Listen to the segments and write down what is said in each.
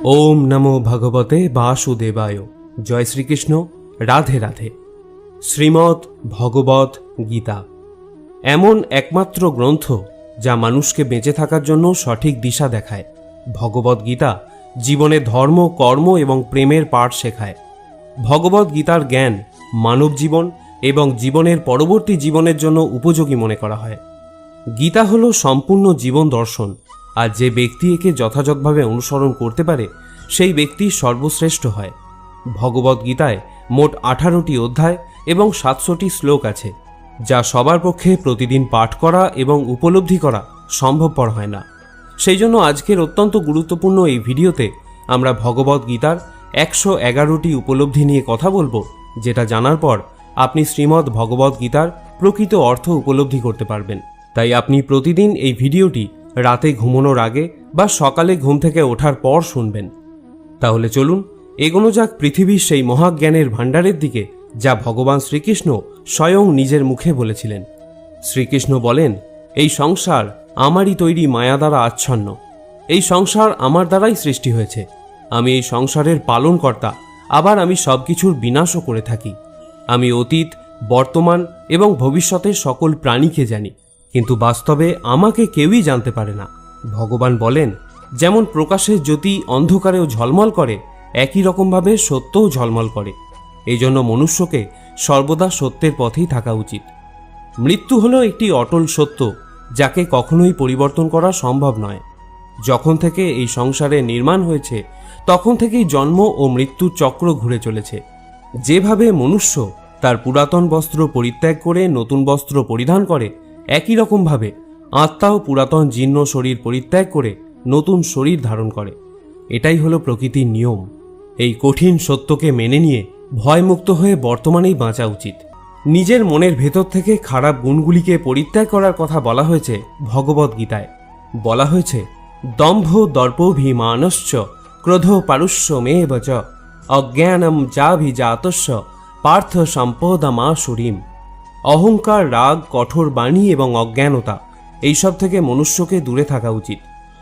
ओम नमो भगवते वासुदेवाय। जय श्रीकृष्ण। राधे राधे। শ্রীমদ্ ভগবত গীতা এমন একমাত্র গ্রন্থ যা মানুষকে বেঁচে থাকার জন্য সঠিক দিশা দেখায়। ভগবত গীতা জীবনে ধর্ম, কর্ম এবং প্রেমের পাঠ শেখায়। ভগবত গীতার জ্ঞান মানব জীবন এবং জীবনের পরবর্তী জীবনের জন্য উপযোগী মনে করা হয়। গীতা হল সম্পূর্ণ জীবন দর্শন, আর যে ব্যক্তি একে যথাযথভাবে অনুসরণ করতে পারে সেই ব্যক্তি সর্বশ্রেষ্ঠ হয়। ভগবত গীতায় মোট 18টি অধ্যায় এবং 700টি শ্লোক আছে, যা সবার পক্ষে প্রতিদিন পাঠ করা এবং উপলব্ধি করা সম্ভবপর হয় না। সেই জন্য আজকের অত্যন্ত গুরুত্বপূর্ণ এই ভিডিওতে আমরা ভগবত গীতার 111টি উপলব্ধি নিয়ে কথা বলবো, যেটা জানার পর আপনি শ্রীমদ্ ভগবত গীতার প্রকৃত অর্থ উপলব্ধি করতে পারবেন। তাই আপনি প্রতিদিন এই ভিডিওটি রাতে ঘুমানোর আগে বা সকালে ঘুম থেকে ওঠার পর শুনবেন। তাহলে চলুন এগোনো যাক পৃথিবীর সেই মহাজ্ঞানের ভাণ্ডারের দিকে, যা ভগবান শ্রীকৃষ্ণ স্বয়ং নিজের মুখে বলেছিলেন। শ্রীকৃষ্ণ বলেন, এই সংসার আমারই তৈরি মায়া দ্বারা আচ্ছন্ন। এই সংসার আমার দ্বারাই সৃষ্টি হয়েছে। আমি এই সংসারের পালনকর্তা, আবার আমি সবকিছুর বিনাশও করে থাকি। আমি অতীত, বর্তমান এবং ভবিষ্যতের সকল প্রাণীকে জানি, কিন্তু বাস্তবে আমাকে কেউই জানতে পারে না। ভগবান বলেন, যেমন প্রকাশের জ্যোতি অন্ধকারেও ঝলমল করে, একই রকমভাবে সত্যও ঝলমল করে। এই জন্য মনুষ্যকে সর্বদা সত্যের পথেই থাকা উচিত। মৃত্যু হলো একটি অটল সত্য, যাকে কখনোই পরিবর্তন করা সম্ভব নয়। যখন থেকে এই সংসারে নির্মাণ হয়েছে তখন থেকেই জন্ম ও মৃত্যুর চক্র ঘুরে চলেছে। যেভাবে মনুষ্য তার পুরাতন বস্ত্র পরিত্যাগ করে নতুন বস্ত্র পরিধান করে, একই রকমভাবে আত্মাও পুরাতন জীর্ণ শরীর পরিত্যাগ করে নতুন শরীর ধারণ করে। এটাই হলো প্রকৃতির নিয়ম। এই কঠিন সত্যকে মেনে নিয়ে ভয়মুক্ত হয়ে বর্তমানেই বাঁচা উচিত। নিজের মনের ভেতর থেকে খারাপ গুণগুলিকে পরিত্যাগ করার কথা বলা হয়েছে ভগবত গীতায়। বলা হয়েছে, দম্ভ দর্পভিমানশ্চ ক্রোধ পারুষ্যমেব চ অজ্ঞানম চাভিজাতস্য পার্থ সম্পদমাসুরীম। অহংকার, রাগ, কঠোর বাণী এবং অজ্ঞানতা এইসব থেকে মনুষ্যকে দূরে থাকা উচিত।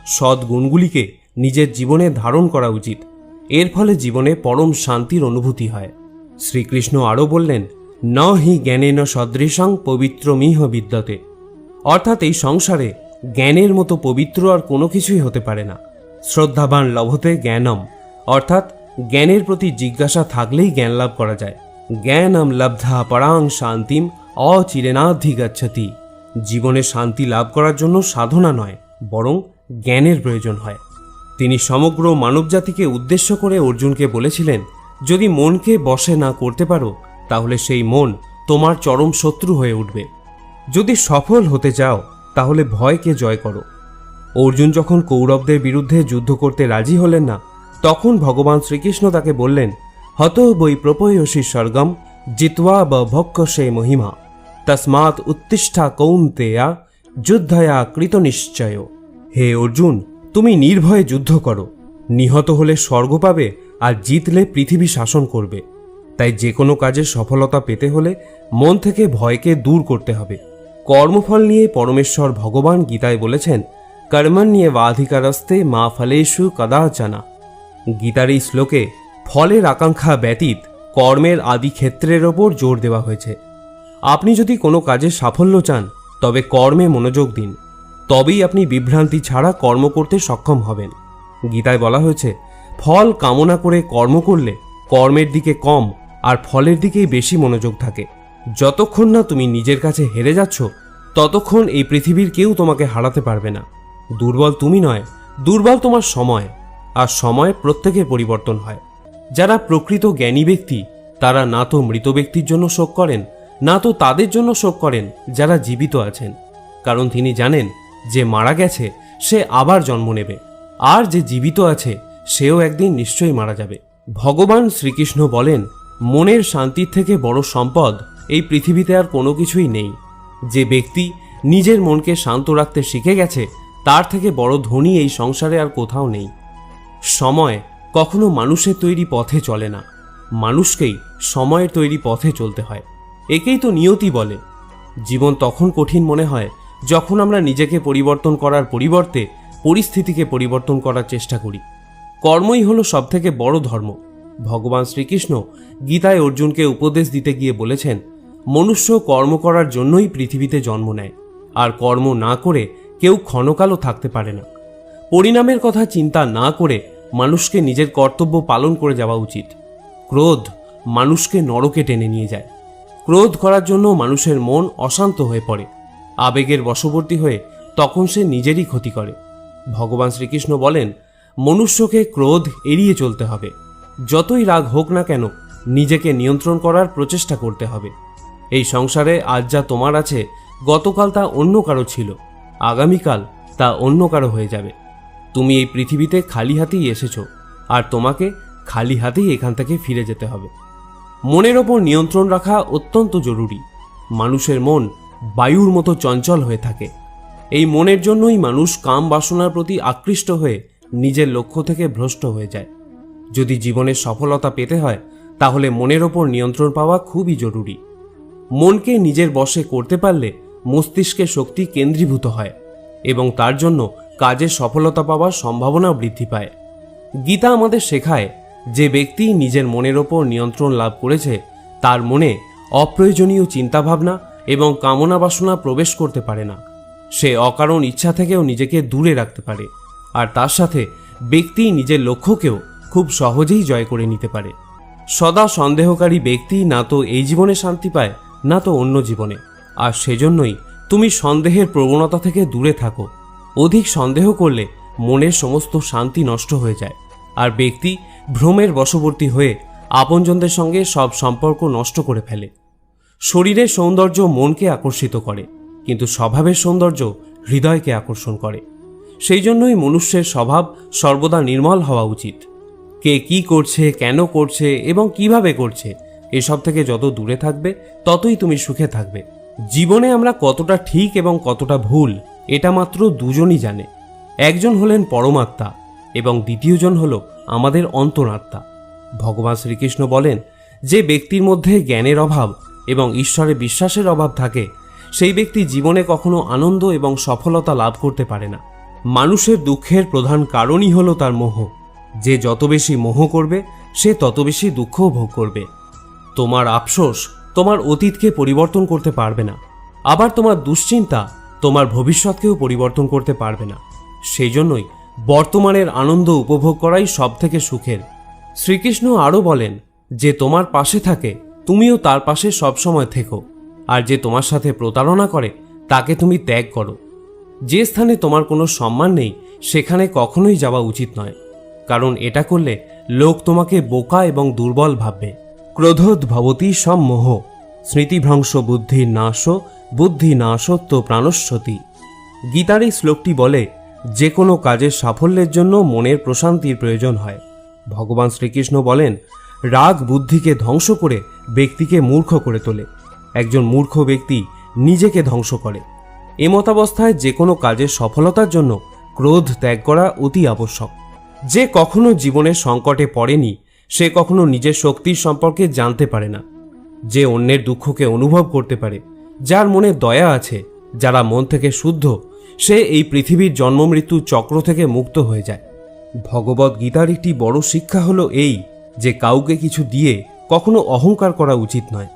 সৎ গুণগুলিকে নিজের জীবনে ধারণ করা উচিত। এর ফলে জীবনে পরম শান্তির অনুভূতি হয়। শ্রীকৃষ্ণ আরও বললেন, ন হি জ্ঞানেন সদৃশং পবিত্রমিহ বিদ্যতে। অর্থাৎ এই সংসারে জ্ঞানের মতো পবিত্র আর কোনো কিছুই হতে পারে না। শ্রদ্ধাবান লভতে জ্ঞানম, অর্থাৎ জ্ঞানের প্রতি জিজ্ঞাসা থাকলেই জ্ঞান লাভ করা যায়। জ্ঞানম লব্ধা পরাং শান্তিম অচিরেনাধিগচ্ছতি। জীবনে শান্তি লাভ করার জন্য সাধনা নয়, বরং জ্ঞানের প্রয়োজন হয়। তিনি সমগ্র মানবজাতিকে উদ্দেশ্য করে অর্জুনকে বলেছিলেন, যদি মনকে বশে না করতে পারো তাহলে সেই মন তোমার চরম শত্রু হয়ে উঠবে। যদি সফল হতে চাও তাহলে ভয়কে জয় করো। অর্জুন যখন কৌরবদের বিরুদ্ধে যুদ্ধ করতে রাজি হলেন না, তখন ভগবান শ্রীকৃষ্ণ তাকে বললেন, হত বৈ প্রপয়সী স্বর্গম জিত্বা বভক্ষসে মহিমা তস্মাৎ উত্তিষ্ঠা কৌন্তেয়া যুদ্ধয়া কৃত নিশ্চয়। হে অর্জুন, তুমি নির্ভয়ে যুদ্ধ করো। নিহত হলে স্বর্গ পাবে, আর জিতলে পৃথিবী শাসন করবে। তাই যে কোনো কাজে সফলতা পেতে হলে মন থেকে ভয়কে দূর করতে হবে। কর্মফল নিয়ে পরমেশ্বর ভগবান গীতায় বলেছেন, কর্মণ্যেবাধিকারস্তে মা ফলেষু কদাচনা। গীতার এই শ্লোকে ফলের আকাঙ্ক্ষা ব্যতীত কর্মের আদি ক্ষেত্রের ওপর জোর দেওয়া হয়েছে। আপনি যদি কোনো কাজে সাফল্য চান তবে কর্মে মনোযোগ দিন, তবেই আপনি বিভ্রান্তি ছাড়া কর্ম করতে সক্ষম হবেন। গীতায় বলা হয়েছে, ফল কামনা করে কর্ম করলে কর্মের দিকে কম আর ফলের দিকেই বেশি মনোযোগ থাকে। যতক্ষণ না তুমি নিজের কাছে হেরে যাচ্ছ, ততক্ষণ এই পৃথিবীর কেউ তোমাকে হারাতে পারবে না। দুর্বল তুমি নয়, দুর্বল তোমার সময়, আর সময় প্রত্যেকের পরিবর্তন হয়। যারা প্রকৃত জ্ঞানী ব্যক্তি, তারা না তো মৃত ব্যক্তির জন্য শোক করেন, না তো তাদের জন্য শোক করেন যারা জীবিত আছেন। কারণ তিনি জানেন, যে মারা গেছে সে আবার জন্ম নেবে, আর যে জীবিত আছে সেও একদিন নিশ্চয়ই মারা যাবে। ভগবান শ্রীকৃষ্ণ বলেন, মনের শান্তির থেকে বড় সম্পদ এই পৃথিবীতে আর কোনো কিছুই নেই। যে ব্যক্তি নিজের মনকে শান্ত রাখতে শিখে গেছে, তার থেকে বড় ধনী এই সংসারে আর কোথাও নেই। সময় কখনো মানুষের তৈরি পথে চলে না, মানুষকেই সময়ের তৈরি পথে চলতে হয়। একেই তো নিয়তি বলে। জীবন তখন কঠিন মনে হয় যখন আমরা নিজেকে পরিবর্তন করার পরিবর্তে পরিস্থিতিকে পরিবর্তন করার চেষ্টা করি। কর্মই হলো সবথেকে বড় ধর্ম। ভগবান শ্রীকৃষ্ণ গীতায় অর্জুনকে উপদেশ দিতে গিয়ে বলেছেন, মনুষ্য কর্ম করার জন্যই পৃথিবীতে জন্ম নেয়, আর কর্ম না করে কেউ ক্ষণকালও থাকতে পারে না। পরিণামের কথা চিন্তা না করে মানুষকে নিজের কর্তব্য পালন করে যাওয়া উচিত। ক্রোধ মানুষকে নরকে টেনে নিয়ে যায়। ক্রোধ করার জন্য মানুষের মন অশান্ত হয়ে পড়ে, আবেগের বশবর্তী হয়ে তখন সে নিজেরই ক্ষতি করে। ভগবান শ্রীকৃষ্ণ বলেন, মনুষ্যকে ক্রোধ এড়িয়ে চলতে হবে। যতই রাগ হোক না কেন, নিজেকে নিয়ন্ত্রণ করার প্রচেষ্টা করতে হবে। এই সংসারে আজ যা তোমার আছে, গতকাল তা অন্য কারো ছিল, আগামীকাল তা অন্য কারো হয়ে যাবে। তুমি এই পৃথিবীতে খালি হাতেই এসেছো, আর তোমাকে খালি হাতেই এখান থেকে ফিরে যেতে হবে। মনের ওপর নিয়ন্ত্রণ রাখা অত্যন্ত জরুরি। মানুষের মন বায়ুর মতো চঞ্চল হয়ে থাকে। এই মনের জন্যই মানুষ কাম বাসনার প্রতি আকৃষ্ট হয়ে নিজের লক্ষ্য থেকে ভ্রষ্ট হয়ে যায়। যদি জীবনের সফলতা পেতে হয়, তাহলে মনের ওপর নিয়ন্ত্রণ পাওয়া খুবই জরুরি। মনকে নিজের বশে করতে পারলে মস্তিষ্কে শক্তি কেন্দ্রীভূত হয় এবং তার জন্য কাজে সফলতা পাওয়ার সম্ভাবনা বৃদ্ধি পায়। গীতা আমাদের শেখায়, যে ব্যক্তি নিজের মনের ওপর নিয়ন্ত্রণ লাভ করেছে, তার মনে অপ্রয়োজনীয় চিন্তাভাবনা এবং কামনা বাসনা প্রবেশ করতে পারে না। সে অকারণ ইচ্ছা থেকেও নিজেকে দূরে রাখতে পারে, আর তার সাথে ব্যক্তি নিজের লক্ষ্যকেও খুব সহজেই জয় করে নিতে পারে। সদা সন্দেহকারী ব্যক্তি না তো এই জীবনে শান্তি পায়, না তো অন্য জীবনে। আর সেজন্যই তুমি সন্দেহের প্রবণতা থেকে দূরে থাকো। অধিক সন্দেহ করলে মনের সমস্ত শান্তি নষ্ট হয়ে যায়, আর ব্যক্তি ভ্রমের বশবর্তী হয়ে আপনজনদের সঙ্গে সব সম্পর্ক নষ্ট করে ফেলে। শরীরের সৌন্দর্য মনকে আকর্ষিত করে, কিন্তু স্বভাবের সৌন্দর্য হৃদয়কে আকর্ষণ করে। সেই জন্যই মনুষ্যের স্বভাব সর্বদা নির্মল হওয়া উচিত। কে কি করছে, কেন করছে এবং কিভাবে করছে, এসব থেকে যত দূরে থাকবে, ততই তুমি সুখে থাকবে। জীবনে আমরা কতটা ঠিক এবং কতটা ভুল, এটা মাত্র দুজনই জানে। একজন হলেন পরমাত্মা এবং দ্বিতীয়জন হল আমাদের অন্তরাত্মা। ভগবান শ্রীকৃষ্ণ বলেন, যে ব্যক্তির মধ্যে জ্ঞানের অভাব এবং ঈশ্বরে বিশ্বাসের অভাব থাকে, সেই ব্যক্তি জীবনে কখনো আনন্দ এবং সফলতা লাভ করতে পারে না। মানুষের দুঃখের প্রধান কারণই হলো তার মোহ। যে যত বেশি মোহ করবে, সে তত বেশি দুঃখও ভোগ করবে। তোমার আফসোস তোমার অতীতকে পরিবর্তন করতে পারবে না, আবার তোমার দুশ্চিন্তা তোমার ভবিষ্যৎকেও পরিবর্তন করতে পারবে না। সেই জন্যই বর্তমানের আনন্দ উপভোগ করাই সব থেকে সুখের। শ্রীকৃষ্ণ আরও বলেন, যে তোমার পাশে থাকে তুমিও তার পাশে সবসময় থেকো, আর যে তোমার সাথে প্রতারণা করে তাকে তুমি ত্যাগ করো। যে স্থানে তোমার কোনো সম্মান নেই, সেখানে কখনোই যাওয়া উচিত নয়, কারণ এটা করলে লোক তোমাকে বোকা এবং দুর্বল ভাববে। ক্রোধোদ্ভবতি সম্মোহ, স্মৃতিভ্রংশ বুদ্ধির নাশ, বুদ্ধি নাশত্ব প্রাণস্বতী। গীতার এই শ্লোকটি বলে, যে কোনো কাজের সাফল্যের জন্য মনের প্রশান্তির প্রয়োজন হয়। ভগবান শ্রীকৃষ্ণ বলেন, রাগ বুদ্ধিকে ধ্বংস করে ব্যক্তিকে মূর্খ করে তোলে। একজন মূর্খ ব্যক্তি নিজেকে ধ্বংস করে। এমতাবস্থায় যে কোনো কাজের সফলতার জন্য ক্রোধ ত্যাগ করা অতি আবশ্যক। যে কখনো জীবনের সংকটে পড়েনি, সে কখনো নিজের শক্তির সম্পর্কে জানতে পারে না। যে অন্যের দুঃখকে অনুভব করতে পারে, যার মনে দয়া আছে, যারা মন থেকে শুদ্ধ, সে এই পৃথিবীর জন্ম মৃত্যু চক্র থেকে মুক্ত হয়ে যায়। ভগবদ গীতার একটি বড় শিক্ষা হলো এই, যে কাউকে কিছু দিয়ে কখনো অহংকার করা উচিত নয়।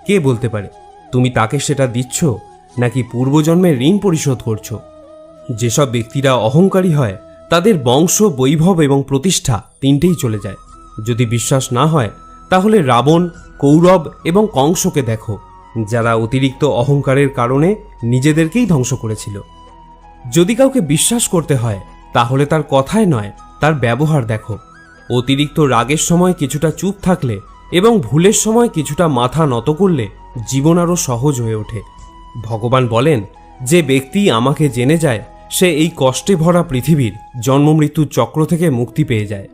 কে বলতে পারে তুমি তাকে সেটা দিচ্ছ নাকি পূর্বজন্মের ঋণ পরিশোধ করছো? যেসব ব্যক্তিরা অহংকারী হয়, তাদের বংশ, বৈভব এবং প্রতিষ্ঠা তিনটেই চলে যায়। যদি বিশ্বাস না হয়, তাহলে রাবণ, কৌরব এবং কংসকে দেখো, যারা অতিরিক্ত অহংকারের কারণে নিজেদেরকেই ধ্বংস করেছিল। যদি কাউকে বিশ্বাস করতে হয়, তাহলে তার কথায় নয়, তার ব্যবহার দেখো। অতিরিক্ত রাগের সময় কিছুটা চুপ থাকলে এবং ভুলের সময় কিছুটা মাথা নত করলে জীবন আরও সহজ হয়ে ওঠে। ভগবান বলেন, যে ব্যক্তি আমাকে জেনে যায়, সে এই কষ্টে ভরা পৃথিবীর জন্ম মৃত্যুর চক্র থেকে মুক্তি পেয়ে যায়।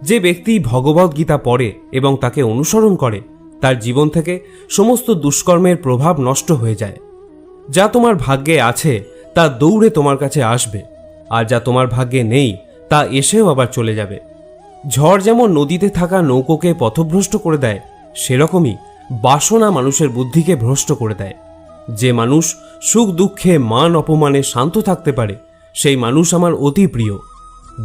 যে ব্যক্তি ভগবদ গীতা পড়ে এবং তাকে অনুসরণ করে, তার জীবন থেকে সমস্ত দুষ্কর্মের প্রভাব নষ্ট হয়ে যায়। যা তোমার ভাগ্যে আছে তা দৌড়ে তোমার কাছে আসবে, আর যা তোমার ভাগ্যে নেই তা এসেও আবার চলে যাবে। ঝড় যেমন নদীতে থাকা নৌকোকে পথভ্রষ্ট করে দেয়, সেরকমই বাসনা মানুষের বুদ্ধিকে ভ্রষ্ট করে দেয়। যে মানুষ সুখ দুঃখে মান অপমানে শান্ত থাকতে পারে, সেই মানুষ আমার অতি প্রিয়।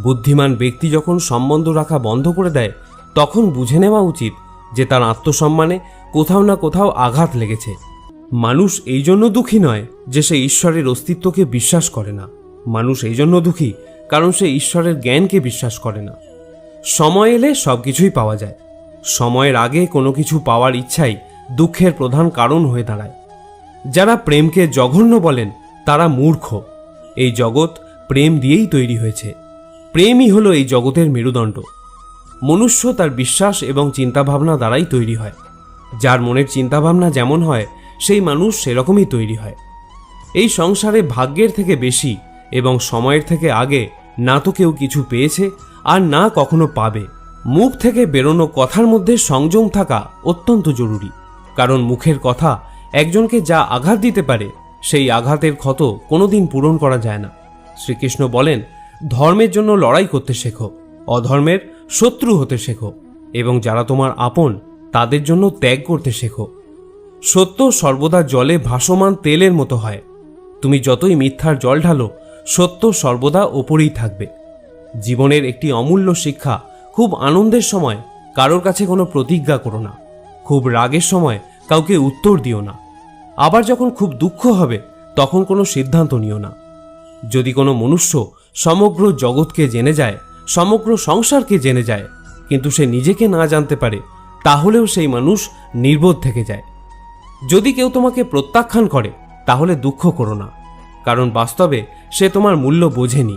বুদ্ধিমান ব্যক্তি যখন সম্বন্ধ রাখা বন্ধ করে দেয় তখন বুঝে নেওয়া উচিত যে তার আত্মসম্মানে কোথাও না কোথাও আঘাত লেগেছে। মানুষ এই জন্য দুঃখী নয় যে সে ঈশ্বরের অস্তিত্বকে বিশ্বাস করে না। মানুষ এই জন্য দুঃখী কারণ সে ঈশ্বরের জ্ঞানকে বিশ্বাস করে না। সময় এলে সব কিছুই পাওয়া যায়। সময়ের আগে কোনো কিছু পাওয়ার ইচ্ছাই দুঃখের প্রধান কারণ হয়ে দাঁড়ায়। যারা প্রেমকে জঘন্য বলেন তারা মূর্খ। এই জগৎ প্রেম দিয়েই তৈরি হয়েছে। প্রেমই হলো এই জগতের মেরুদণ্ড। মনুষ্য তার বিশ্বাস এবং চিন্তাভাবনা দ্বারাই তৈরি হয়। যার মনের চিন্তাভাবনা যেমন হয় সেই মানুষ সেরকমই তৈরি হয়। এই সংসারে ভাগ্যের থেকে বেশি এবং সময়ের থেকে আগে না তো কেউ কিছু পেয়েছে আর না কখনো পাবে। মুখ থেকে বেরোনো কথার মধ্যে সংযম থাকা অত্যন্ত জরুরি, কারণ মুখের কথা একজনকে যা আঘাত দিতে পারে সেই আঘাতের ক্ষত কোনোদিন পূরণ করা যায় না। শ্রীকৃষ্ণ বলেন, ধর্মের জন্য লড়াই করতে শেখো, অধর্মের শত্রু হতে শেখো এবং যারা তোমার আপন তাদের জন্য ত্যাগ করতে শেখো। সত্য সর্বদা জলে ভাসমান তেলের মতো হয়। তুমি যতই মিথ্যার জল ঢালো, সত্য সর্বদা ওপরেই থাকবে। জীবনের একটি অমূল্য শিক্ষা, খুব আনন্দের সময় কারোর কাছে কোনো প্রতিজ্ঞা করো না। খুব রাগের সময় কাউকে উত্তর দিও না। আবার যখন খুব দুঃখ হবে তখন কোনো সিদ্ধান্ত নিও না। যদি কোনো মনুষ্য সমগ্র জগৎকে জেনে যায়, সমগ্র সংসারকে জেনে যায়, কিন্তু সে নিজেকে না জানতে পারে, তাহলেও সেই মানুষ নির্বোধ থেকে যায়। যদি কেউ তোমাকে প্রত্যাখ্যান করে তাহলে দুঃখ করো না, কারণ বাস্তবে সে তোমার মূল্য বোঝেনি।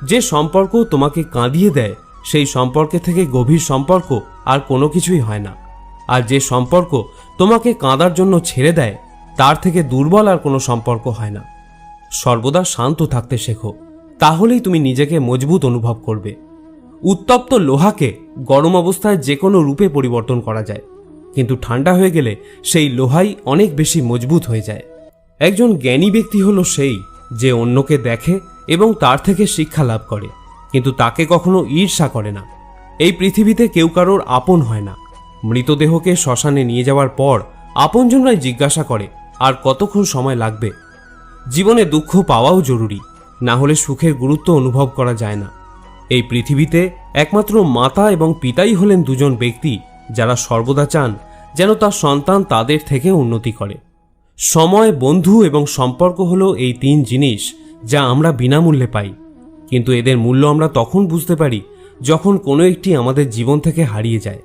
যে সম্পর্ক তোমাকে কাঁদিয়ে দেয় সেই সম্পর্কে থেকে গভীর সম্পর্ক আর কোনো কিছুই হয় না। আর যে সম্পর্ক তোমাকে কাঁদার জন্য ছেড়ে দেয় তার থেকে দুর্বল আর কোনো সম্পর্ক হয় না। সর্বদা শান্ত থাকতে শেখো, তাহলেই তুমি নিজেকে মজবুত অনুভব করবে। উত্তপ্ত লোহাকে গরম অবস্থায় যে কোনো রূপে পরিবর্তন করা যায়, কিন্তু ঠান্ডা হয়ে গেলে সেই লোহাই অনেক বেশি মজবুত হয়ে যায়। একজন জ্ঞানী ব্যক্তি হলো সেই যে অন্যকে দেখে এবং তার থেকে শিক্ষা লাভ করে, কিন্তু তাকে কখনো ঈর্ষা করে না। এই পৃথিবীতে কেউ কারোর আপন হয় না। মৃতদেহকে শ্মশানে নিয়ে যাওয়ার পর আপনজনরাই জিজ্ঞাসা করে আর কতক্ষণ সময় লাগবে। জীবনে দুঃখ পাওয়াও জরুরি, না হলে সুখের গুরুত্ব অনুভব করা যায় না। এই পৃথিবীতে একমাত্র মাতা এবং পিতাই হলেন দুজন ব্যক্তি যারা সর্বদা চান যেন তার সন্তান তাদের থেকে উন্নতি করে। সময়, বন্ধু এবং সম্পর্ক হলো এই তিন জিনিস যা আমরা বিনামূল্যে পাই, কিন্তু এদের মূল্য আমরা তখন বুঝতে পারি যখন কোনো একটি আমাদের জীবন থেকে হারিয়ে যায়।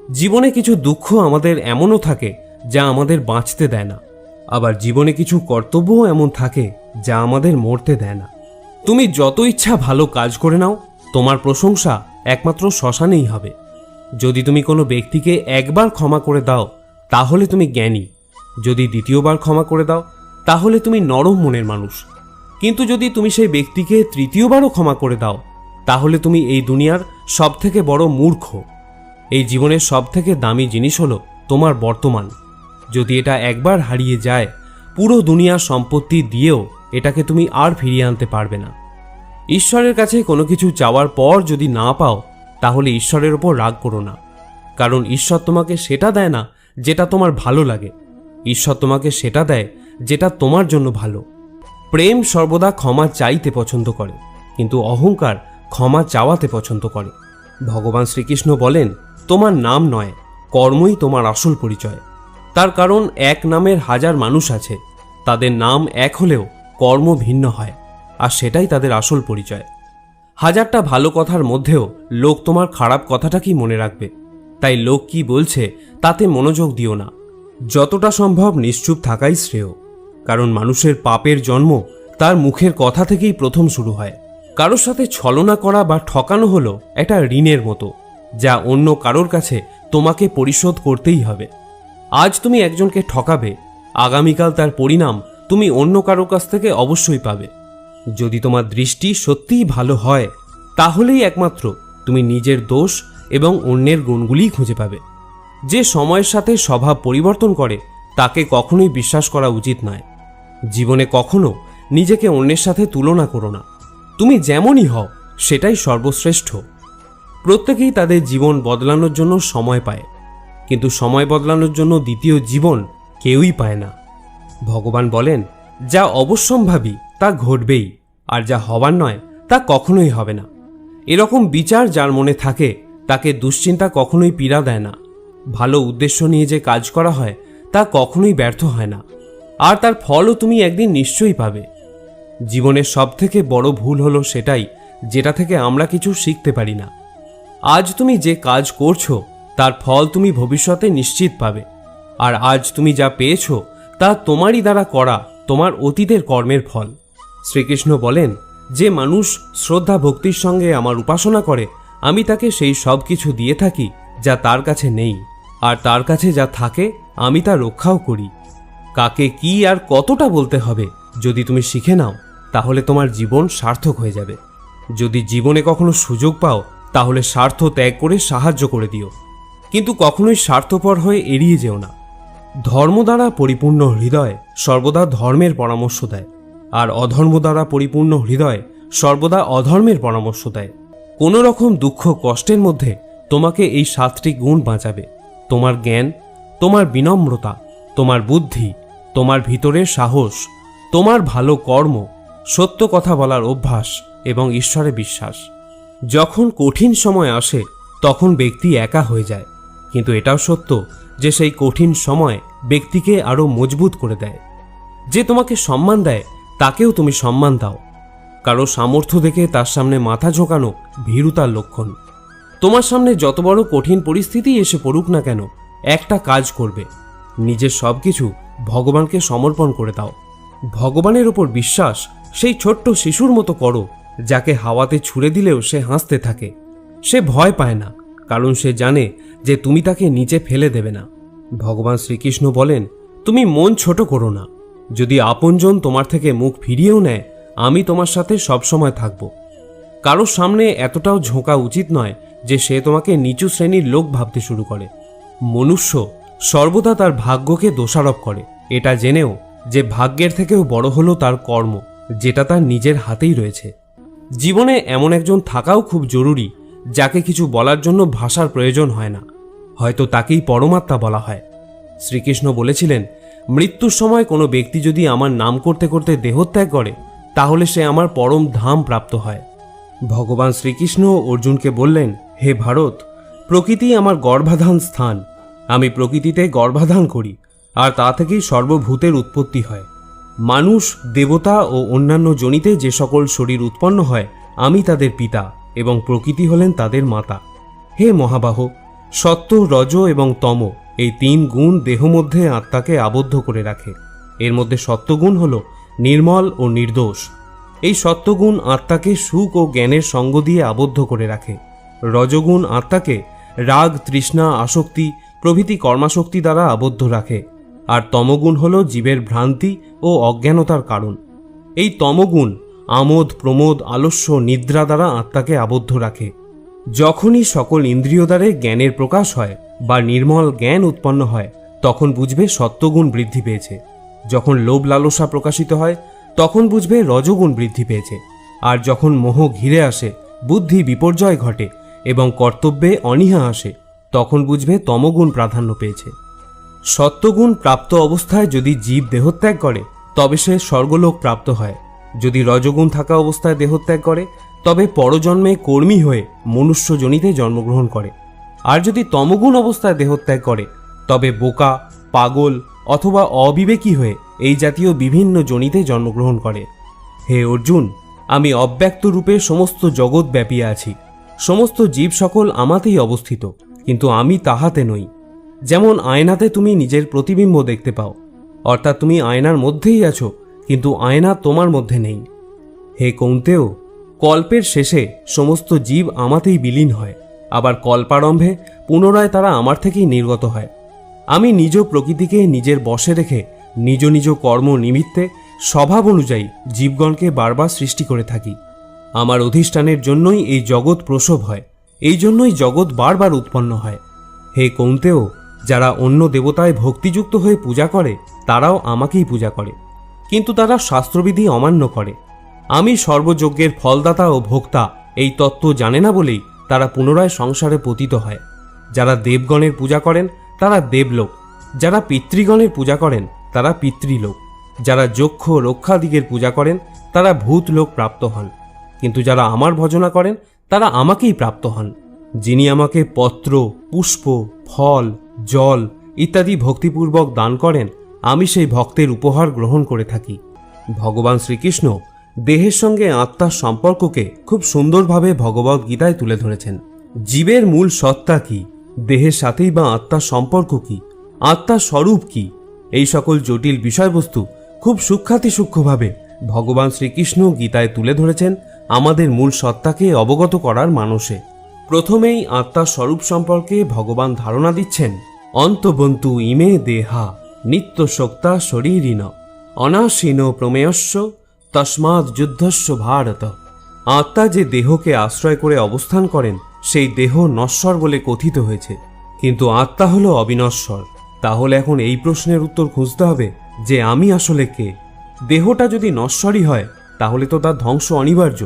জীবনে কিছু দুঃখ আমাদের এমনও থাকে যা আমাদের বাঁচতে দেয় না, আবার জীবনে কিছু কর্তব্যও এমন থাকে যা আমাদের মরতে দেয় না। তুমি যত ইচ্ছা ভালো কাজ করে নাও, তোমার প্রশংসা একমাত্র শ্মশানেই হবে। যদি তুমি কোনো ব্যক্তিকে একবার ক্ষমা করে দাও তাহলে তুমি জ্ঞানী, যদি দ্বিতীয়বার ক্ষমা করে দাও তাহলে তুমি নরম মনের মানুষ, কিন্তু যদি তুমি সেই ব্যক্তিকে তৃতীয়বারও ক্ষমা করে দাও তাহলে তুমি এই দুনিয়ার সবথেকে বড় মূর্খ। এই জীবনের সবথেকে দামি জিনিস হলো তোমার বর্তমান। যদি এটা একবার হারিয়ে যায়, পুরো দুনিয়ার সম্পত্তি দিয়েও এটাকে তুমি আর ফিরিয়ে আনতে পারবে না। ঈশ্বরের কাছে কোনো কিছু চাওয়ার পর যদি না পাও তাহলে ঈশ্বরের ওপর রাগ করো না, কারণ ঈশ্বর তোমাকে সেটা দেয় না যেটা তোমার ভালো লাগে। ঈশ্বর তোমাকে সেটা দেয় যেটা তোমার জন্য ভালো। প্রেম সর্বদা ক্ষমা চাইতে পছন্দ করে, কিন্তু অহংকার ক্ষমা চাওয়াতে পছন্দ করে। ভগবান শ্রীকৃষ্ণ বলেন, তোমার নাম নয়, কর্মই তোমার আসল পরিচয়। তার কারণ এক নামের হাজার মানুষ আছে, তাদের নাম এক হলেও কর্ম ভিন্ন হয়, আর সেটাই তাদের আসল পরিচয়। হাজারটা ভালো কথার মধ্যেও লোক তোমার খারাপ কথাটাকেই মনে রাখবে, তাই লোক কি বলছে তাতে মনোযোগ দিও না। যতটা সম্ভব নিশ্চুপ থাকাই শ্রেয়, কারণ মানুষের পাপের জন্ম তার মুখের কথা থেকেই প্রথম শুরু হয়। কারোর সাথে ছলনা করা বা ঠকানো হলো একটা ঋণের মতো, যা অন্য কারোর কাছে তোমাকে পরিশোধ করতেই হবে। আজ তুমি একজনকে ঠকাবে, আগামীকাল তার পরিণাম তুমি অন্য কারোর কাছ থেকে অবশ্যই পাবে। যদি তোমার দৃষ্টি সত্যিই ভালো হয় তাহলেই একমাত্র তুমি নিজের দোষ এবং অন্যের গুণগুলিই খুঁজে পাবে। যে সময়ের সাথে স্বভাব পরিবর্তন করে তাকে কখনোই বিশ্বাস করা উচিত নয়। জীবনে কখনো নিজেকে অন্যের সাথে তুলনা করো না। তুমি যেমনই হও সেটাই সর্বশ্রেষ্ঠ। প্রত্যেকেই তাদের জীবন বদলানোর জন্য সময় পায়, কিন্তু সময় বদলানোর জন্য দ্বিতীয় জীবন কেউই পায় না। ভগবান বলেন, যা অবশ্যম্ভাবী তা ঘটবেই, আর যা হবার নয় তা কখনোই হবে না। এরকম বিচার যার মনে থাকে তাকে দুশ্চিন্তা কখনোই পীড়া দেয় না। ভালো উদ্দেশ্য নিয়ে যে কাজ করা হয় তা কখনোই ব্যর্থ হয় না, আর তার ফলও তুমি একদিন নিশ্চয়ই পাবে। জীবনের সবথেকে বড় ভুল হলো সেটাই যেটা থেকে আমরা কিছু শিখতে পারি না। আজ তুমি যে কাজ করছো তার ফল তুমি ভবিষ্যতে নিশ্চিত পাবে, আর আজ তুমি যা পেয়েছো তা তোমারই দ্বারা করা তোমার অতীতের কর্মের ফল। শ্রীকৃষ্ণ বলেন, যে মানুষ শ্রদ্ধা ভক্তির সঙ্গে আমার উপাসনা করে আমি তাকে সেই সব কিছু দিয়ে থাকি যা তার কাছে নেই, আর তার কাছে যা থাকে আমি তা রক্ষাও করি। কাকে কি আর কতটা বলতে হবে যদি তুমি শিখে নাও তাহলে তোমার জীবন সার্থক হয়ে যাবে। যদি জীবনে কখনো সুযোগ পাও তাহলে স্বার্থ ত্যাগ করে সাহায্য করে দিও, কিন্তু কখনোই স্বার্থপর হয়ে এড়িয়ে যেও না। ধর্ম দ্বারা পরিপূর্ণ হৃদয় সর্বদা ধর্মের পরামর্শ দেয়, আর অধর্ম দ্বারা পরিপূর্ণ হৃদয় সর্বদা অধর্মের পরামর্শ দেয়। কোনো রকম দুঃখ কষ্টের মধ্যে তোমাকে এই 7টি গুণ বাঁচাবে: তোমার জ্ঞান, তোমার বিনম্রতা, তোমার বুদ্ধি, তোমার ভিতরের সাহস, তোমার ভালো কর্ম, সত্য কথা বলার অভ্যাস এবং ঈশ্বরে বিশ্বাস। যখন কঠিন সময় আসে তখন ব্যক্তি একা হয়ে যায়, কিন্তু এটাও সত্য যে সেই কঠিন সময় ব্যক্তিকে আরও মজবুত করে দেয়। যে তোমাকে সম্মান দেয় তাকেও তুমি সম্মান দাও। কারো সামর্থ্য দেখে তার সামনে মাথা ঝোঁকানো ভীরুতার লক্ষণ। তোমার সামনে যত বড় কঠিন পরিস্থিতি এসে পড়ুক না কেন, একটা কাজ করবে: নিজের সব কিছু ভগবানকে সমর্পণ করে দাও। ভগবানের ওপর বিশ্বাস সেই ছোট্ট শিশুর মতো করো যাকে হাওয়াতে ছুঁড়ে দিলেও সে হাসতে থাকে। সে ভয় পায় না, কারণ সে জানে যে তুমি তাকে নিচে ফেলে দেবে না। ভগবান শ্রীকৃষ্ণ বলেন, তুমি মন ছোট করো না। যদি আপনজন তোমার থেকে মুখ ফিরিয়েও নেয় আমি তোমার সাথে সবসময় থাকব। কারোর সামনে এতটাও ঝোঁকা উচিত নয় যে সে তোমাকে নিচু শ্রেণীর লোক ভাবতে শুরু করে। মনুষ্য সর্বদা তার ভাগ্যকে দোষারোপ করে, এটা জেনেও যে ভাগ্যের থেকেও বড় হলো তার কর্ম, যেটা তার নিজের হাতেই রয়েছে। জীবনে এমন একজন থাকাও খুব জরুরি যাকে কিছু বলার জন্য ভাষার প্রয়োজন হয় না, হয়তো তাকেই পরমাত্মা বলা হয়। শ্রীকৃষ্ণ বলেছিলেন, মৃত্যুর সময় কোনো ব্যক্তি যদি আমার নাম করতে করতে দেহত্যাগ করে তাহলে সে আমার পরম ধাম প্রাপ্ত হয়। ভগবান শ্রীকৃষ্ণ অর্জুনকে বললেন, হে ভারত, প্রকৃতি আমার গর্ভাধান স্থান। আমি প্রকৃতিতে গর্ভাধান করি, আর তা থেকেই সর্বভূতের উৎপত্তি হয়। মানুষ, দেবতা ও অন্যান্য জনিতে যে সকল শরীর উৎপন্ন হয় আমি তাদের পিতা এবং প্রকৃতি হলেন তাদের মাতা। হে মহাবাহ, সত্য, রজ এবং তম এই 3 গুণ দেহ মধ্যে আত্মাকে আবদ্ধ করে রাখে। এর মধ্যে সত্যগুণ হল নির্মল ও নির্দোষ। এই সত্যগুণ আত্মাকে সুখ ও জ্ঞানের সঙ্গ দিয়ে আবদ্ধ করে রাখে। রজগুণ আত্মাকে রাগ, তৃষ্ণা, আসক্তি প্রভৃতি কর্মাশক্তি দ্বারা আবদ্ধ রাখে, আর তমগুণ হল জীবের ভ্রান্তি ও অজ্ঞানতার কারণ। এই তমগুণ আমোদ, প্রমোদ, আলস্য, নিদ্রা দ্বারা আত্মাকে আবদ্ধ রাখে। যখনই সকল ইন্দ্রিয় দ্বারে জ্ঞানের প্রকাশ হয় বা নির্মল জ্ঞান উৎপন্ন হয় তখন বুঝবে সত্যগুণ বৃদ্ধি পেয়েছে। যখন লোভ লালসা প্রকাশিত হয় তখন বুঝবে রজগুণ বৃদ্ধি পেয়েছে। আর যখন মোহ ঘিরে আসে, বুদ্ধি বিপর্যয় ঘটে এবং কর্তব্যে অনীহা আসে তখন বুঝবে তমগুণ প্রাধান্য পেয়েছে। সত্যগুণ প্রাপ্ত অবস্থায় যদি জীব দেহত্যাগ করে তবে সে স্বর্গলোক প্রাপ্ত হয়। যদি রজগুণ থাকা অবস্থায় দেহত্যাগ করে তবে পরজন্মে কর্মী হয়ে মনুষ্য জনিতে জন্মগ্রহণ করে। আর যদি তমগুণ অবস্থায় দেহত্যাগ করে তবে বোকা, পাগল অথবা অবিবেকী হয়ে এই জাতীয় বিভিন্ন জনিতে জন্মগ্রহণ করে। হে অর্জুন, আমি অব্যক্ত রূপে সমস্ত জগৎ ব্যাপিয়ে আছি। সমস্ত জীব সকল আমাতেই অবস্থিত, কিন্তু আমি তাহাতে নই। যেমন আয়নাতে তুমি নিজের প্রতিবিম্ব দেখতে পাও, অর্থাৎ তুমি আয়নার মধ্যেই আছো, কিন্তু আয়না তোমার মধ্যে নেই। হে কৌন্তেয়, কল্পের শেষে সমস্ত জীব আমাতেই বিলীন হয়, আবার কল্পারম্ভে পুনরায় তারা আমার থেকেই নির্গত হয়। আমি নিজ প্রকৃতিকে নিজের বশে রেখে নিজ নিজ কর্ম নিমিত্তে স্বভাব অনুযায়ী জীবগণকে বারবার সৃষ্টি করে থাকি। আমার অধিষ্ঠানের জন্যই এই জগৎ প্রসব হয়, এই জন্যই জগৎ বারবার উৎপন্ন হয়। হে কৌন্তেয়, যারা অন্য দেবতায় ভক্তিযুক্ত হয়ে পূজা করে তারাও আমাকেই পূজা করে, কিন্তু তারা শাস্ত্রবিধি অমান্য করে। আমি সর্বযজ্ঞের ফলদাতা ও ভোক্তা এই তত্ত্ব জানে না বলেই তারা পুনরায় সংসারে পতিত হয়। যারা দেবগণের পূজা করেন তারা দেবলোক, যারা পিতৃগণের পূজা করেন তারা পিতৃলোক। যারা যক্ষ রক্ষাদিগের পূজা করেন তারা ভূত লোক প্রাপ্ত হন, কিন্তু যারা আমার ভজনা করেন তারা আমাকেই প্রাপ্ত হন। যিনি আমাকে পত্র, পুষ্প, ফল, জল ইত্যাদি ভক্তিপূর্বক দান করেন, আমি সেই ভক্তের উপহার গ্রহণ করে থাকি। ভগবান শ্রীকৃষ্ণ দেহের সঙ্গে আত্মার সম্পর্ককে খুব সুন্দরভাবে ভগবদ্ গীতায় তুলে ধরেছেন। জীবের মূল সত্তা কি, দেহের সাথেই বা আত্মার সম্পর্ক কি, আত্মার স্বরূপ কি, এই সকল জটিল বিষয়বস্তু খুব সূক্ষ্মভাবে ভগবান শ্রীকৃষ্ণ গীতায় তুলে ধরেছেন আমাদের মূল সত্তাকে অবগত করার মানসে। প্রথমেই আত্মার স্বরূপ সম্পর্কে ভগবান ধারণা দিচ্ছেন, অন্তবন্তু ইমে দেহা নিত্য শক্তা শরীরিণ অনাসীন প্রমেয়স্য তস্মাৎ যুদ্ধস্য ভারত। আত্মা যে দেহকে আশ্রয় করে অবস্থান করেন সেই দেহ নশ্বর বলে কথিত হয়েছে, কিন্তু আত্মা হলো অবিনশ্বর। তাহলে এখন এই প্রশ্নের উত্তর খুঁজতে হবে যে আমি আসলে কে। দেহটা যদি নশ্বরই হয় তাহলে তো তার ধ্বংস অনিবার্য।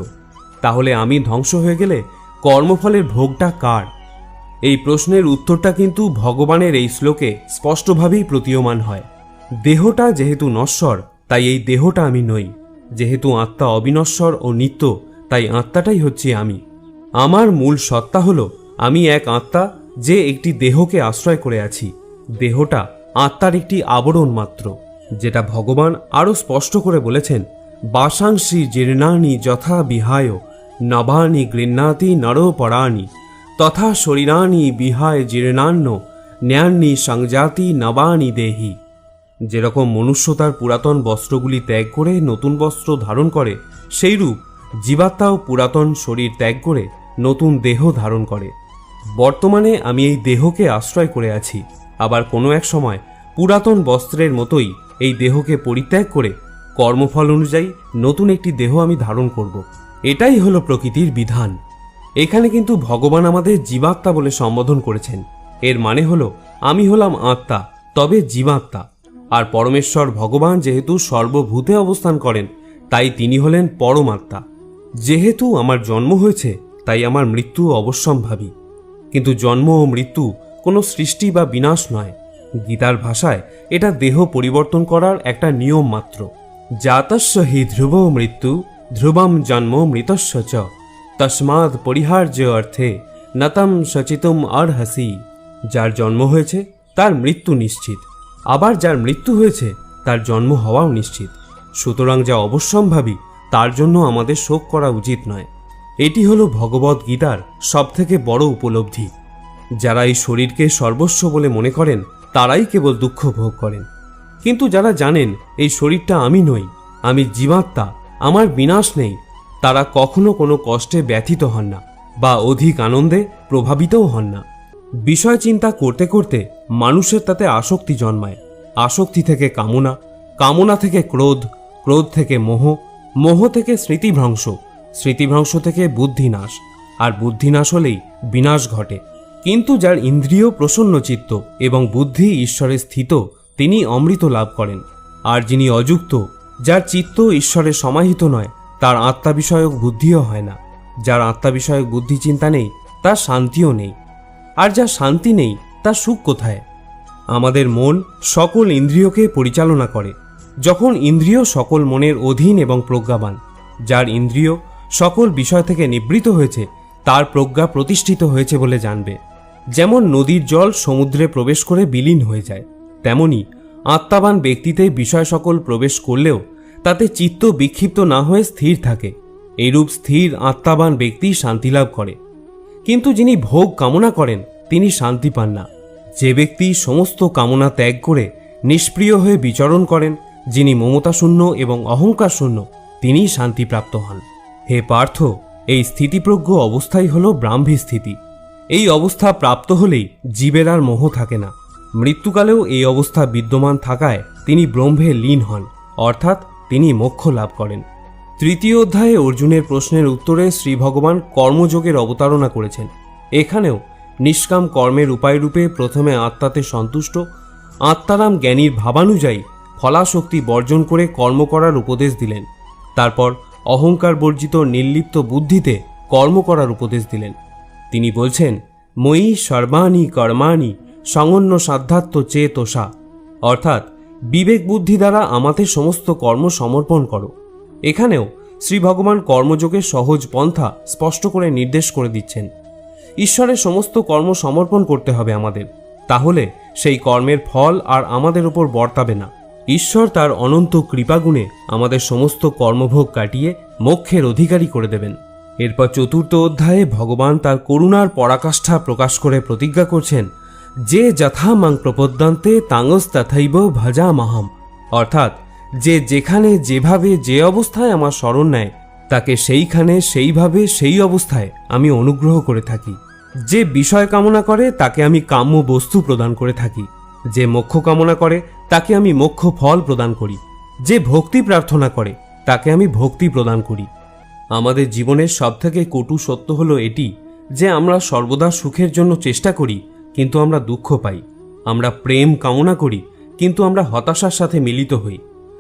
তাহলে আমি ধ্বংস হয়ে গেলে কর্মফলের ভোগটা কার? এই প্রশ্নের উত্তরটা কিন্তু ভগবানের এই শ্লোকে স্পষ্টভাবেই প্রতীয়মান হয়। দেহটা যেহেতু নশ্বর তাই এই দেহটা আমি নই, যেহেতু আত্মা অবিনশ্বর ও নিত্য তাই আত্মাটাই হচ্ছে আমি। আমার মূল সত্তা হলো আমি এক আত্মা যে একটি দেহকে আশ্রয় করে আছি। দেহটা আত্মার একটি আবরণ মাত্র, যেটা ভগবান আরও স্পষ্ট করে বলেছেন, বাসাংসি জীর্ণানি যথা বিহায় নবানি গৃহ্ণাতি নরপরাণি তথা শরীরানি বিহায় জীর্ণান্ন ন্যান্নি সংজাতি নবানি দেহি। যেরকম মনুষ্য তার পুরাতন বস্ত্রগুলি ত্যাগ করে নতুন বস্ত্র ধারণ করে, সেইরূপ জীবাত্মাও পুরাতন শরীর ত্যাগ করে নতুন দেহ ধারণ করে। বর্তমানে আমি এই দেহকে আশ্রয় করে আছি, আবার কোনো এক সময় পুরাতন বস্ত্রের মতোই এই দেহকে পরিত্যাগ করে কর্মফল অনুযায়ী নতুন একটি দেহ আমি ধারণ করব। এটাই হলো প্রকৃতির বিধান। এখানে কিন্তু ভগবান আমাদের জীবাত্মা বলে সম্বোধন করেছেন। এর মানে হলো আমি হলাম আত্মা, তবে জীবাত্মা। আর পরমেশ্বর ভগবান যেহেতু সর্বভূতে অবস্থান করেন তাই তিনি হলেন পরমাত্মা। যেহেতু আমার জন্ম হয়েছে তাই আমার মৃত্যু অবশ্যম্ভাবী, কিন্তু জন্ম ও মৃত্যু কোনো সৃষ্টি বা বিনাশ নয়। গীতার ভাষায় এটা দেহ পরিবর্তন করার একটা নিয়ম মাত্র। জাতস্য হি ধ্রুব মৃত্যু ধ্রুবম জন্ম মৃতস্য চ তস্মাৎ পরিহার্য অর্থে নতম সচিতুম অর্হসি। যার জন্ম হয়েছে তার মৃত্যু নিশ্চিত, আবার যার মৃত্যু হয়েছে তার জন্ম হওয়াও নিশ্চিত। সুতরাং যা অবশ্যম্ভাবী তার জন্য আমাদের শোক করা উচিত নয়। এটি হলো ভগবদ্ গীতার সবথেকে বড় উপলব্ধি। যারা এই শরীরকে সর্বস্ব বলে মনে করেন তারাই কেবল দুঃখ ভোগ করেন, কিন্তু যারা জানেন এই শরীরটা আমি নই, আমি জীবাত্মা, আমার বিনাশ নেই, তারা কখনো কোনো কষ্টে ব্যথিত হন না বা অধিক আনন্দে প্রভাবিতও হন না। বিষয় চিন্তা করতে করতে মানুষের তাতে আসক্তি জন্মায়। আসক্তি থেকে কামনা, কামনা থেকে ক্রোধ, ক্রোধ থেকে মোহ, মোহ থেকে স্মৃতিভ্রংশ, স্মৃতিভ্রংশ থেকে বুদ্ধিনাশ, আর বুদ্ধিনাশ হলেই বিনাশ ঘটে। কিন্তু যার ইন্দ্রিয় প্রসন্ন চিত্ত এবং বুদ্ধি ঈশ্বরে স্থিত তিনি অমৃত লাভ করেন। আর যিনি অযুক্ত, যার চিত্ত ঈশ্বরে সমাহিত নয়, তার আত্মা বিষয়ক বুদ্ধিও হয় না। যার আত্মা বিষয়ক বুদ্ধি চিন্তা নেই তার শান্তিও নেই, আর যার শান্তি নেই তার সুখ কোথায়? আমাদের মন সকল ইন্দ্রিয়কে পরিচালনা করে। যখন ইন্দ্রিয় সকল মনের অধীন এবং প্রজ্ঞাবান, যার ইন্দ্রিয় সকল বিষয় থেকে নিবৃত হয়েছে তার প্রজ্ঞা প্রতিষ্ঠিত হয়েছে বলে জানবে। যেমন নদীর জল সমুদ্রে প্রবেশ করে বিলীন হয়ে যায়, তেমনি আত্মাবান ব্যক্তিতে বিষয় সকল প্রবেশ করলেও তাতে চিত্ত বিক্ষিপ্ত না হয়ে স্থির থাকে। এইরূপ স্থির আত্মাবান ব্যক্তি শান্তি লাভ করে। কিন্তু যিনি ভোগ কামনা করেন তিনি শান্তি পান না। যে ব্যক্তি সমস্ত কামনা ত্যাগ করে নিষ্প্রিয় হয়ে বিচরণ করেন, যিনি মমতাশূন্য এবং অহংকার শূন্য, তিনিই শান্তিপ্রাপ্ত হন। হে পার্থ, এই স্থিতিপ্রজ্ঞ অবস্থাই হল ব্রাহ্মী স্থিতি। এই অবস্থা প্রাপ্ত হলেই জীবের আর মোহ থাকে না। মৃত্যুকালেও এই অবস্থা বিদ্যমান থাকায় তিনি ব্রহ্মে লীন হন, অর্থাৎ তিনি মোক্ষ লাভ করেন। তৃতীয় অধ্যায়ে অর্জুনের প্রশ্নের উত্তরে শ্রী ভগবান কর্মযোগের অবতারণা করেছেন। এখানেও নিষ্কাম কর্মের উপায়রূপে প্রথমে আত্মাতে সন্তুষ্ট আত্মারাম জ্ঞানীর ভাবানুযায়ী ফলাশক্তি বর্জন করে কর্ম করার উপদেশ দিলেন। তারপর অহংকার বর্জিত নির্লিপ্ত বুদ্ধিতে কর্ম করার উপদেশ দিলেন। তিনি বলছেন, ময়ি সর্বাণি কর্মাণি সঙ্গন্য সাধ্যাত্ম চেতসা, অর্থাৎ বিবেক বুদ্ধি দ্বারা আমাদের সমস্ত কর্ম সমর্পণ করো। এখানেও শ্রী ভগবান কর্মযোগের সহজ পন্থা স্পষ্ট করে নির্দেশ করে দিচ্ছেন। ঈশ্বরের সমস্ত কর্ম সমর্পণ করতে হবে আমাদের, তাহলে সেই কর্মের ফল আর আমাদের উপর বর্তাবে না। ঈশ্বর তার অনন্ত কৃপাগুণে আমাদের সমস্ত কর্মভোগ কাটিয়ে মোক্ষের অধিকারী করে দেবেন। এরপর 4র্থ অধ্যায়ে ভগবান তার করুণার পরাকাষ্ঠা প্রকাশ করে প্রতিজ্ঞা করছেন, যে যথা মাং প্রপদ্যন্তে তাঙস তথৈব ভজামহম, অর্থাৎ যে যেখানে যেভাবে যে অবস্থায় আমার শরণ নেয় তাকে সেইখানে সেইভাবে সেই অবস্থায় আমি অনুগ্রহ করে থাকি। যে বিষয় কামনা করে তাকে আমি কাম্য বস্তু প্রদান করে থাকি। যে মোক্ষ কামনা করে তাকে আমি মোক্ষ ফল প্রদান করি। যে ভক্তি প্রার্থনা করে তাকে আমি ভক্তি প্রদান করি। আমাদের জীবনের সবথেকে কটু সত্য হলো এটি যে আমরা সর্বদা সুখের জন্য চেষ্টা করি কিন্তু আমরা দুঃখ পাই। আমরা প্রেম কামনা করি কিন্তু আমরা হতাশার সাথে মিলিত হই।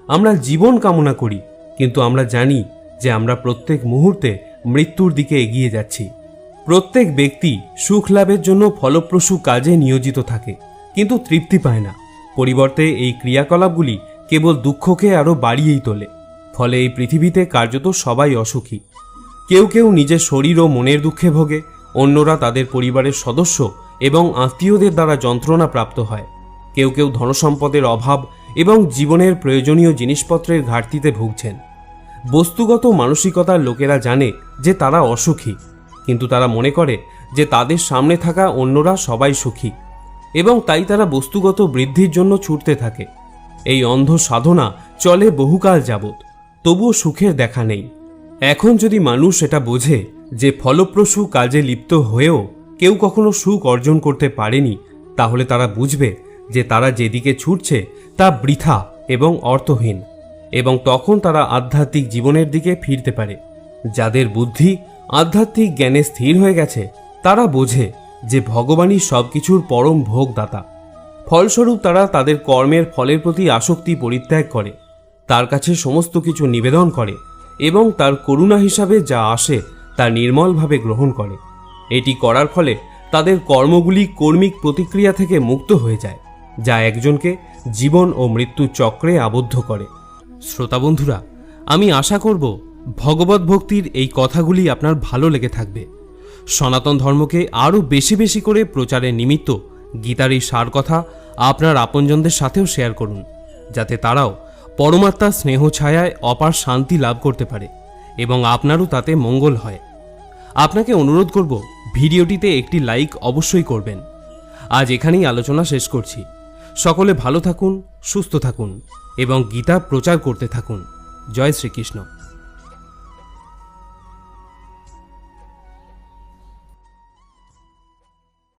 আমরা জীবন কামনা করি কিন্তু আমরা জানি যে আমরা প্রত্যেক মুহূর্তে মৃত্যুর দিকে এগিয়ে যাচ্ছি। প্রত্যেক ব্যক্তি সুখ লাভের জন্য ফলপ্রসূ কাজে নিয়োজিত থাকে কিন্তু তৃপ্তি পায় না। পরিবর্তে এই ক্রিয়াকলাপগুলি কেবল দুঃখকে আরও বাড়িয়েই তোলে। ফলে এই পৃথিবীতে কার্যত সবাই অসুখী। কেউ কেউ নিজের শরীর ও মনের দুঃখে ভোগে, অন্যরা তাদের পরিবারের সদস্য এবং আত্মীয়দের দ্বারা যন্ত্রণা প্রাপ্ত হয়। কেউ কেউ ধনসম্পদের অভাব এবং জীবনের প্রয়োজনীয় জিনিসপত্রের ঘাটতিতে ভুগছেন। বস্তুগত মানসিকতার লোকেরা জানে যে তারা অসুখী, কিন্তু তারা মনে করে যে তাদের সামনে থাকা অন্যরা সবাই সুখী এবং তাই তারা বস্তুগত বৃদ্ধির জন্য ছুটতে থাকে। এই অন্ধ সাধনা চলে বহুকাল যাবৎ, তবুও সুখের দেখা নেই। এখন যদি মানুষ এটা বোঝে যে ফলপ্রসূ কাজে লিপ্ত হয়েও কেউ কখনো সুখ অর্জন করতে পারেনি, তাহলে তারা বুঝবে যে তারা যেদিকে ছুটছে তা বৃথা এবং অর্থহীন, এবং তখন তারা আধ্যাত্মিক জীবনের দিকে ফিরতে পারে। যাদের বুদ্ধি আধ্যাত্মিক জ্ঞানে স্থির হয়ে গেছে তারা বোঝে যে ভগবানই সবকিছুর পরম ভোগদাতা। ফলস্বরূপ তারা তাদের কর্মের ফলের প্রতি আসক্তি পরিত্যাগ করে, তার কাছে সমস্ত কিছু নিবেদন করে এবং তার করুণা হিসাবে যা আসে তা নির্মলভাবে গ্রহণ করে। এটি করার ফলে তাদের কর্মগুলি কর্মিক প্রতিক্রিয়া থেকে মুক্ত হয়ে যায়, যা একজনকে জীবন ও মৃত্যু চক্রে আবদ্ধ করে। শ্রোতা বন্ধুরা, আমি আশা করব ভগবত ভক্তির এই কথাগুলি আপনার ভালো লেগে থাকবে। সনাতন ধর্মকে আরও বেশি বেশি করে প্রচারের নিমিত্ত গীতার এই সার কথা আপনার আপনজনদের সাথেও শেয়ার করুন, যাতে তারাও পরমাত্মার স্নেহ ছায়ায় অপার শান্তি লাভ করতে পারে এবং আপনারও তাতে মঙ্গল হয়। আপনাকে অনুরোধ করব ভিডিওটিতে একটি লাইক অবশ্যই করবেন। আজ এখানেই আলোচনা শেষ করছি। সকলে ভালো থাকুন, সুস্থ থাকুন এবং গীতা প্রচার করতে থাকুন। জয় শ্রীকৃষ্ণ।